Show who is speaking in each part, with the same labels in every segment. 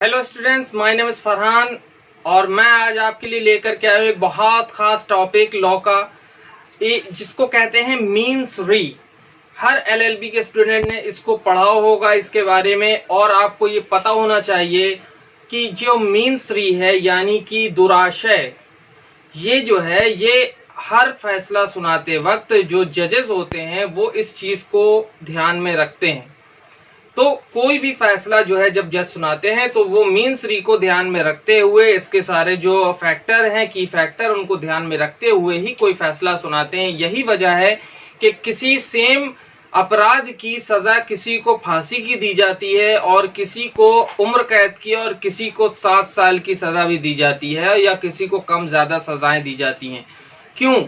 Speaker 1: Hello students, my name is Farhan और मैं आज आपके लिए लेकर के आया हूँ एक बहुत खास टॉपिक लॉ का, जिसको कहते हैं मीन्स री। हर LL.B के स्टूडेंट ने इसको पढ़ा होगा इसके बारे में, और आपको ये पता होना चाहिए कि जो मीन्स री है यानी कि दुराशय, ये जो है ये हर फैसला सुनाते वक्त जो जजेस होते हैं वो इस चीज को ध्यान में रखते हैं। तो कोई भी फैसला जो है जब जज सुनाते हैं तो वो मीन्स री को ध्यान में रखते हुए, इसके सारे जो फैक्टर हैं, की फैक्टर, उनको ध्यान में रखते हुए ही कोई फैसला सुनाते हैं। यही वजह है कि किसी सेम अपराध की सजा किसी को फांसी की दी जाती है और किसी को उम्र कैद की और किसी को 7 साल की सजा भी दी जाती है, या किसी को कम ज्यादा सजाएं दी जाती हैं। क्यों?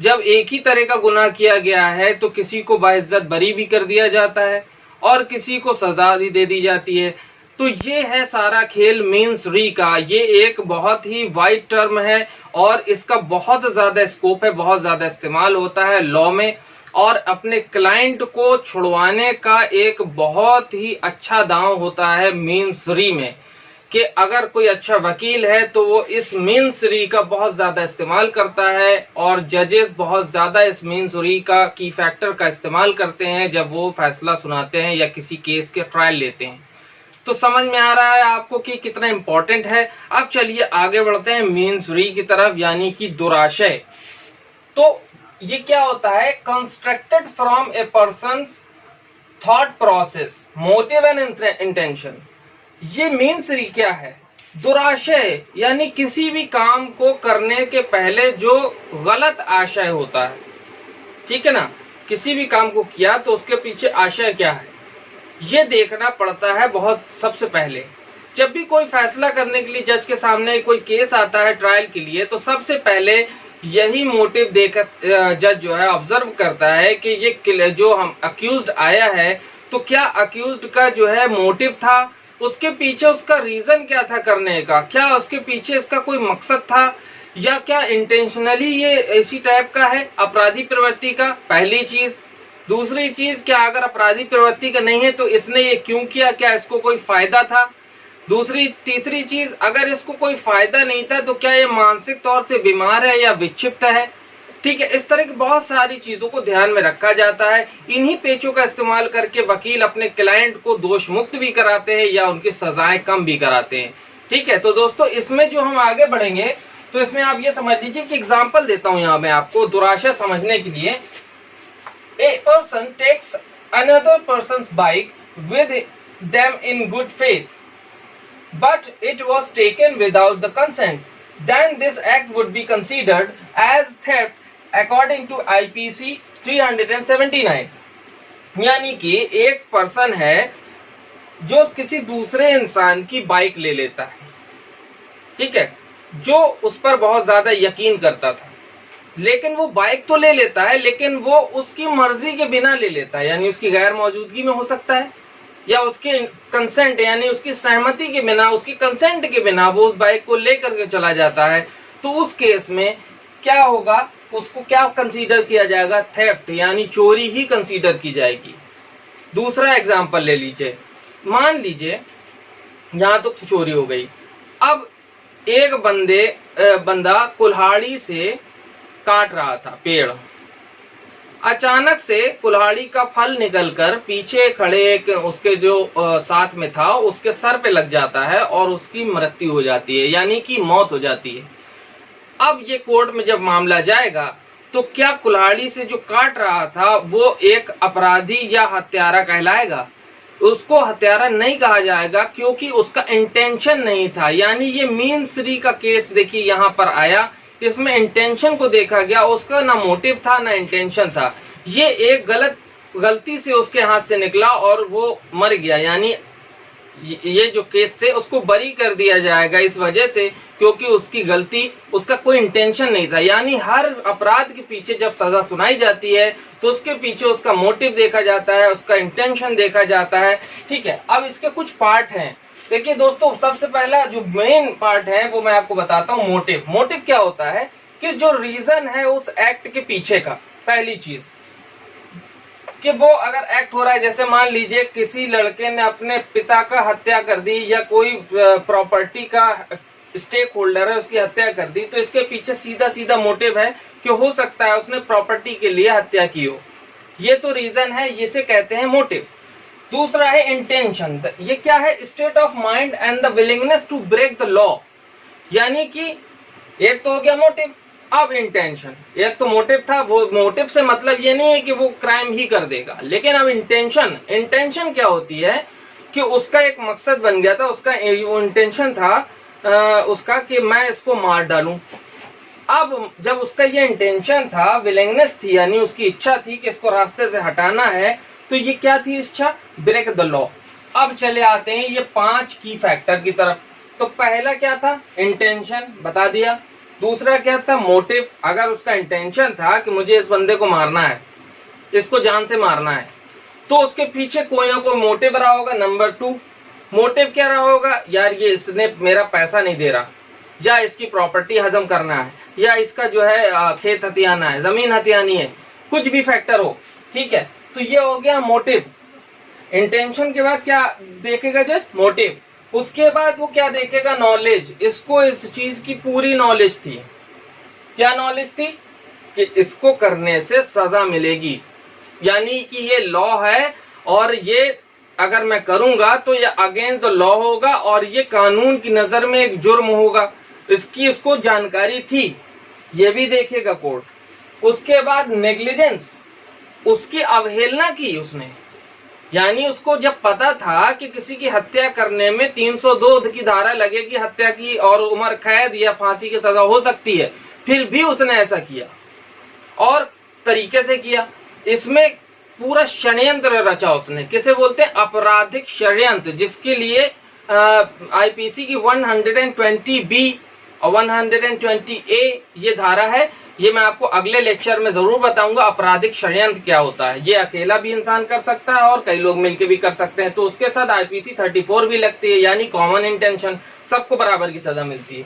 Speaker 1: जब एक ही तरह का गुनाह किया गया है तो किसी को बाइज्जत बरी भी कर दिया जाता है और किसी को सजा भी दे दी जाती है। तो ये है सारा खेल मीन्स री का। ये एक बहुत ही वाइड टर्म है और इसका बहुत ज्यादा स्कोप है, बहुत ज्यादा इस्तेमाल होता है लॉ में, और अपने क्लाइंट को छुड़वाने का एक बहुत ही अच्छा दांव होता है मीन्स री में, कि अगर कोई अच्छा वकील है तो वो इस मीन्स री का बहुत ज्यादा इस्तेमाल करता है, और जजेस बहुत ज्यादा इस मीन्स री का की फैक्टर का इस्तेमाल करते हैं जब वो फैसला सुनाते हैं या किसी केस के ट्रायल लेते हैं। तो समझ में आ रहा है आपको कि कितना इंपॉर्टेंट है। अब चलिए आगे बढ़ते हैं मीन्स री की तरफ, यानी कि दुराशय। तो ये क्या होता है? Constructed from A persons thought process, motive and intention. ये मीन्स री क्या है? दुराशय यानी किसी भी काम को करने के पहले जो गलत आशय होता है, ठीक है ना? किसी भी काम को किया तो उसके पीछे आशय क्या है, ये देखना पड़ता है बहुत सबसे पहले। जब भी कोई फैसला करने के लिए जज के सामने कोई केस आता है ट्रायल के लिए, तो सबसे पहले यही मोटिव देख जज जो है ऑब्जर्व करता है कि ये जो हम अक्यूज्ड आया है, तो क्या अक्यूज्ड का जो है मोटिव था, उसके पीछे उसका रीजन क्या था करने का, क्या उसके पीछे इसका कोई मकसद था, या क्या इंटेंशनली ये इसी टाइप का है अपराधी प्रवृत्ति का, पहली चीज। दूसरी चीज, क्या अगर अपराधी प्रवृत्ति का नहीं है तो इसने ये क्यों किया, क्या इसको कोई फायदा था। तीसरी चीज, अगर इसको कोई फायदा नहीं था तो क्या ये मानसिक तौर से बीमार है या विक्षिप्त है। ठीक है, इस तरह की बहुत सारी चीजों को ध्यान में रखा जाता है। इन्हीं पेचों का इस्तेमाल करके वकील अपने क्लाइंट को दोष मुक्त भी कराते हैं या उनकी सजाएं कम भी कराते हैं। ठीक है, तो दोस्तों इसमें जो हम आगे बढ़ेंगे तो इसमें आप ये समझ लीजिए कि एग्जाम्पल देता हूं यहाँ मैं आपको दुराशय समझने के लिए। A person takes another person's bike with them in good faith, but it was taken without the consent, then this act would be considered as theft according to IPC 379। यानी कि एक पर्सन है जो किसी दूसरे इंसान की बाइक ले लेता है, ठीक है, जो उस पर बहुत ज्यादा यकीन करता था, लेकिन वो बाइक तो ले लेता है लेकिन वो उसकी मर्जी के बिना ले लेता है, यानी उसकी गैर मौजूदगी में हो सकता है, या उसके कंसेंट यानी उसकी सहमति के बिना, उसकी कंसेंट के बिना वो उस बाइक को लेकर के चला जाता है। तो उस केस में क्या होगा, उसको क्या कंसीडर किया जाएगा? थेफ्ट, यानी चोरी ही कंसीडर की जाएगी। दूसरा एग्जांपल ले लीजिए, मान लीजिए यहां तो चोरी हो गई, अब एक बंदा कुल्हाड़ी से काट रहा था पेड़, अचानक से कुल्हाड़ी का फल निकलकर पीछे खड़े एक उसके जो साथ में था उसके सर पे लग जाता है और उसकी मृत्यु हो जाती है, यानी कि मौत हो जाती है। अब ये कोर्ट में जब मामला जाएगा तो क्या कुल्हाड़ी से जो काट रहा था वो एक अपराधी या हत्यारा कहलाएगा? उसको हत्यारा नहीं कहा जाएगा क्योंकि उसका इंटेंशन नहीं था। यानी ये मीन्स री का केस देखिए यहाँ पर आया, इसमें इंटेंशन को देखा गया, उसका ना मोटिव था ना इंटेंशन था, ये एक गलती से उसके हाथ से निकला और वो मर गया। यानी ये जो केस से उसको बरी कर दिया जाएगा इस वजह से क्योंकि उसकी गलती, उसका कोई इंटेंशन नहीं था। यानी हर अपराध के पीछे जब सजा सुनाई जाती है तो उसके पीछे उसका मोटिव देखा जाता है, उसका इंटेंशन देखा जाता है। ठीक है, अब इसके कुछ पार्ट हैं। देखिए दोस्तों, सबसे पहला जो मेन पार्ट है वो मैं आपको बताता हूँ, मोटिव। मोटिव क्या होता है कि जो रीजन है उस एक्ट के पीछे का, पहली चीज। कि वो अगर एक्ट हो रहा है, जैसे मान लीजिए किसी लड़के ने अपने पिता का हत्या कर दी या कोई प्रॉपर्टी का स्टेक होल्डर है उसकी हत्या कर दी, तो इसके पीछे सीधा सीधा मोटिव है कि हो सकता है उसने प्रॉपर्टी के लिए हत्या की हो। ये तो रीजन है, इसे कहते हैं मोटिव। दूसरा है इंटेंशन। ये क्या है? State of mind and the willingness to break the law. यानी कि एक तो हो गया मोटिव, अब इंटेंशन। एक तो मोटिव था, वो मोटिव से मतलब ये नहीं है कि वो क्राइम ही कर देगा, लेकिन अब इंटेंशन। इंटेंशन क्या होती है कि उसका एक मकसद बन गया था, उसका इंटेंशन था उसका कि मैं इसको मार डालूं। अब जब उसका ये इंटेंशन था, विलिंगनेस थी, यानी उसकी इच्छा थी कि इसको रास्ते से हटाना है, तो ये क्या थी इच्छा? Break the law. अब चले आते हैं ये 5 की फैक्टर की तरफ। तो पहला क्या था? इंटेंशन, बता दिया। दूसरा क्या था? मोटिव। अगर उसका इंटेंशन था कि मुझे इस बंदे को मारना है, इसको जान से मारना है, तो उसके पीछे कोई ना कोई मोटिव रहा होगा। नंबर 2, मोटिव क्या रहा होगा? यार ये इसने मेरा पैसा नहीं दे रहा, या इसकी प्रॉपर्टी हजम करना है, या इसका जो है खेत हथियाना है, जमीन हथियानी है, कुछ भी फैक्टर हो, ठीक है। तो ये हो गया मोटिव। इंटेंशन के बाद क्या देखेगा जज? मोटिव। उसके बाद वो क्या देखेगा? नॉलेज। इसको इस चीज की पूरी नॉलेज थी। क्या नॉलेज थी? कि इसको करने से सजा मिलेगी, यानी कि ये लॉ है और ये अगर मैं करूंगा तो ये अगेंस्ट द लॉ होगा और ये कानून की नजर में एक जुर्म होगा। इसकी उसको जानकारी थी, ये भी देखेगा कोर्ट। उसके बाद नेग्लिजेंस, उसकी अवहेलना की उसने, यानी उसको जब पता था कि किसी की हत्या करने में 302 की धारा लगेगी हत्या की और उम्र कैद या फांसी की सजा हो सकती है, फिर भी उसने ऐसा किया और तरीके से किया। इसमें पूरा षड्यंत्र रचा उसने। किसे बोलते हैं? आपराधिक षड्यंत्र, जिसके लिए आईपीसी की 120B और 120A ये धारा है। ये मैं आपको अगले लेक्चर में जरूर बताऊंगा आपराधिक षड्यंत्र क्या होता है। ये अकेला भी इंसान कर सकता है और कई लोग मिलकर भी कर सकते हैं। तो उसके साथ आईपीसी 34 भी लगती है, यानी कॉमन इंटेंशन, सबको बराबर की सजा मिलती है।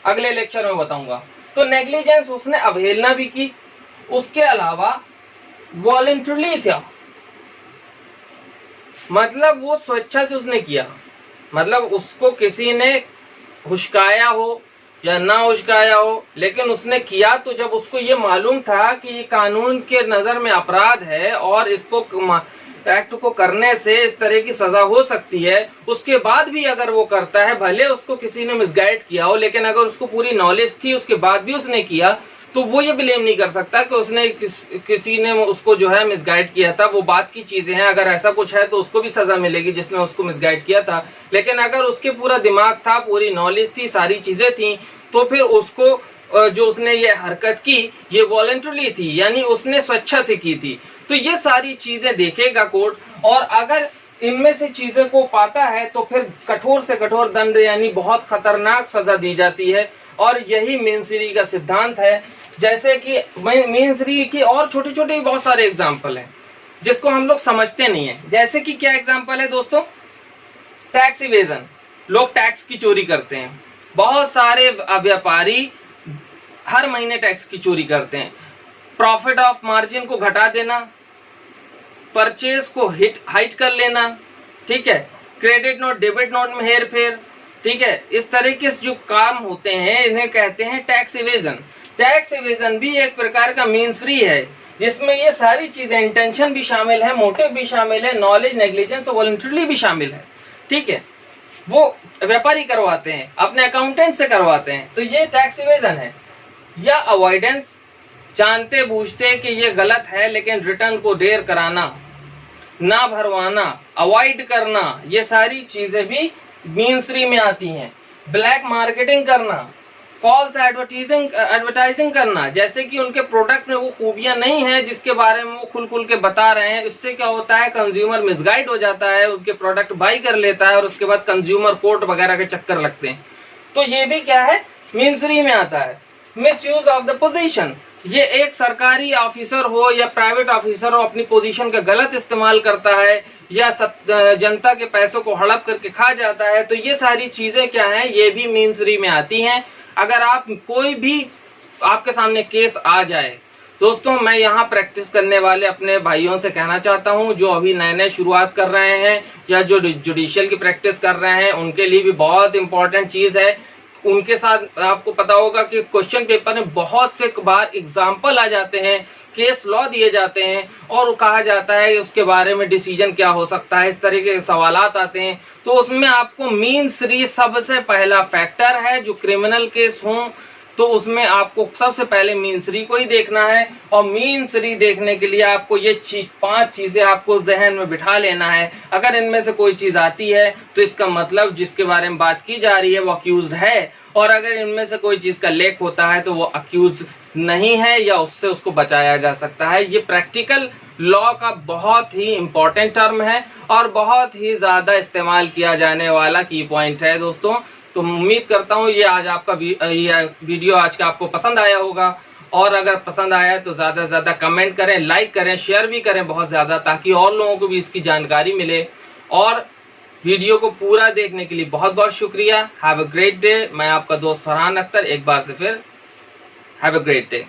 Speaker 1: अगले लेक्चर में बताऊंगा। तो नेग्लिजेंस, उसने अवहेलना भी की। उसके अलावा वॉलंटरली था, मतलब वो स्वेच्छा से उसने किया, मतलब उसको किसी ने हुश्काया हो या ना हुश्काया हो, लेकिन उसने किया। तो जब उसको ये मालूम था कि ये कानून के नजर में अपराध है और इसको एक्ट को करने से इस तरह की सजा हो सकती है, उसके बाद भी अगर वो करता है, भले उसको किसी ने मिसगाइड किया हो, लेकिन अगर उसको पूरी नॉलेज थी उसके बाद भी उसने किया, तो वो ये ब्लेम नहीं कर सकता कि उसने किसी ने उसको जो है मिसगाइड किया था। वो बात की चीजें हैं, अगर ऐसा कुछ है तो उसको भी सजा मिलेगी जिसने उसको मिसगाइड किया था। लेकिन अगर उसके पूरा दिमाग था, पूरी नॉलेज थी, सारी चीजें थी, तो फिर उसको जो उसने ये हरकत की ये वॉलंटरली थी, यानी उसने स्वेच्छा से की थी। तो ये सारी चीजें देखेगा कोर्ट, और अगर इनमें से चीजें को पाता है तो फिर कठोर से कठोर दंड, यानी बहुत खतरनाक सजा दी जाती है। और यही मेंस रे का सिद्धांत है। जैसे कि मेंस रे की और छोटे छोटे बहुत सारे एग्जाम्पल हैं जिसको हम लोग समझते नहीं है। जैसे कि क्या एग्जाम्पल है दोस्तों? टैक्स इवेजन, लोग टैक्स की चोरी करते हैं। बहुत सारे व्यापारी हर महीने टैक्स की चोरी करते हैं। प्रॉफिट ऑफ मार्जिन को घटा देना, परचेज को हाइड कर लेना, ठीक है, क्रेडिट नोट डेबिट नोट में हेर फेर, ठीक है, इस तरह के जो काम होते हैं इन्हें कहते हैं टैक्स इवेजन। टैक्स इवेजन भी एक प्रकार का मीन्स री है, जिसमें ये सारी चीजें, इंटेंशन भी शामिल है, मोटिव भी शामिल है, नॉलेज, नेग्लिजेंस और वॉलंटरली भी शामिल है, ठीक है। वो व्यापारी करवाते हैं, अपने अकाउंटेंट से करवाते हैं, तो ये टैक्स इवेजन है। या अवॉइडेंस, जानते बूझते कि ये गलत है लेकिन रिटर्न को देर कराना, ना भरवाना, अवॉइड करना, ये सारी चीजें भी मीन्स री में आती हैं। ब्लैक मार्केटिंग करना, फॉल्स एडवर्टाइजिंग करना, जैसे कि उनके प्रोडक्ट में वो खूबियां नहीं है जिसके बारे में वो खुल के बता रहे हैं। इससे क्या होता है? कंज्यूमर मिसगाइड हो जाता है, उसके प्रोडक्ट बाई कर लेता है और उसके बाद कंज्यूमर कोर्ट वगैरह के चक्कर लगते हैं। तो ये भी क्या है? मीन्स री में आता है। मिसयूज ऑफ द पोजीशन, ये एक सरकारी ऑफिसर हो या प्राइवेट ऑफिसर हो, अपनी पोजीशन का गलत इस्तेमाल करता है या जनता के पैसों को हड़प करके खा जाता है, तो ये सारी चीजें क्या हैं? ये भी मीन्स री में आती हैं। अगर आप कोई भी आपके सामने केस आ जाए दोस्तों मैं यहाँ प्रैक्टिस करने वाले अपने भाइयों से कहना चाहता हूँ जो अभी नए नए शुरुआत कर रहे हैं या जो जुडिशियल की प्रैक्टिस कर रहे हैं, उनके लिए भी बहुत इंपॉर्टेंट चीज़ है। उनके साथ आपको पता होगा कि क्वेश्चन पेपर में बहुत से बार एग्जाम्पल आ जाते हैं, केस लॉ दिए जाते हैं और कहा जाता है उसके बारे में डिसीजन क्या हो सकता है, इस तरीके के सवालात आते हैं। तो उसमें आपको मीन्स री सबसे पहला फैक्टर है। जो क्रिमिनल केस हों तो उसमें आपको सबसे पहले मीन्स री को ही देखना है, और मीन्स री देखने के लिए आपको ये 5 चीजें आपको जहन में बिठा लेना है। अगर इनमें से कोई चीज आती है तो इसका मतलब जिसके बारे में बात की जा रही है वो अक्यूज्ड है, और अगर इनमें से कोई चीज का लेक होता है तो वो अक्यूज्ड नहीं है या उससे उसको बचाया जा सकता है। ये प्रैक्टिकल लॉ का बहुत ही इंपॉर्टेंट टर्म है और बहुत ही ज्यादा इस्तेमाल किया जाने वाला की पॉइंट है दोस्तों। तो उम्मीद करता हूँ ये आज आपका ये वीडियो आज का आपको पसंद आया होगा, और अगर पसंद आया तो ज़्यादा से ज़्यादा कमेंट करें, लाइक करें, शेयर भी करें बहुत ज़्यादा, ताकि और लोगों को भी इसकी जानकारी मिले। और वीडियो को पूरा देखने के लिए बहुत बहुत शुक्रिया। Have a great day. मैं आपका दोस्त फरहान अख्तर एक बार से फिर हैव अ ग्रेट डे।